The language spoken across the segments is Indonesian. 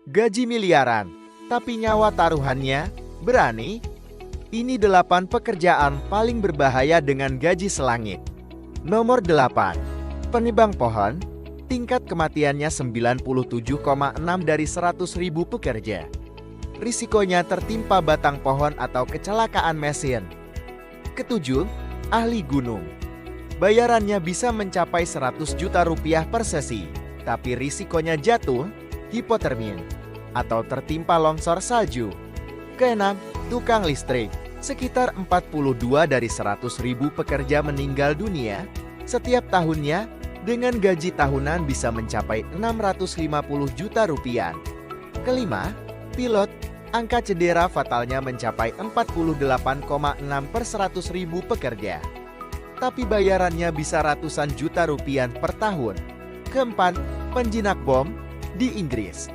Gaji miliaran, tapi nyawa taruhannya berani? Ini 8 pekerjaan paling berbahaya dengan gaji selangit. Nomor 8. Penebang pohon, tingkat kematiannya 97,6 dari 100.000 pekerja. Risikonya tertimpa batang pohon atau kecelakaan mesin. Ketujuh, ahli gunung. Bayarannya bisa mencapai 100 juta rupiah per sesi, tapi risikonya jatuh, hipotermia, atau tertimpa longsor salju. Keenam, tukang listrik. Sekitar 42 dari 100.000 pekerja meninggal dunia setiap tahunnya dengan gaji tahunan bisa mencapai 650 juta rupiah. Kelima, pilot. Angka cedera fatalnya mencapai 48,6 per 100.000 pekerja. Tapi bayarannya bisa ratusan juta rupiah per tahun. Keempat, penjinak bom di Inggris.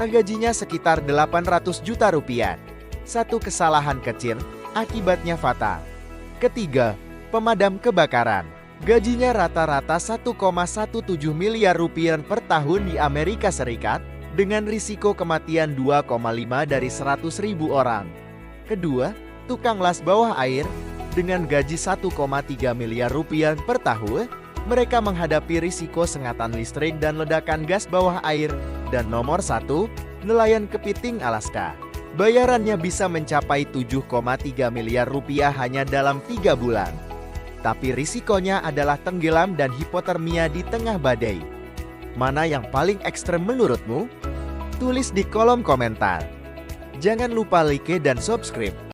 Gajinya sekitar 800 juta rupiah. Satu kesalahan kecil, akibatnya fatal. Ketiga, pemadam kebakaran. Gajinya rata-rata 1,17 miliar rupiah per tahun di Amerika Serikat dengan risiko kematian 2,5 dari 100.000 orang. Kedua, tukang las bawah air. Dengan gaji 1,3 miliar rupiah per tahun, mereka menghadapi risiko sengatan listrik dan ledakan gas bawah air. Dan nomor 1, nelayan kepiting Alaska. Bayarannya bisa mencapai 7,3 miliar rupiah hanya dalam 3 bulan. Tapi risikonya adalah tenggelam dan hipotermia di tengah badai. Mana yang paling ekstrem menurutmu? Tulis di kolom komentar. Jangan lupa like dan subscribe.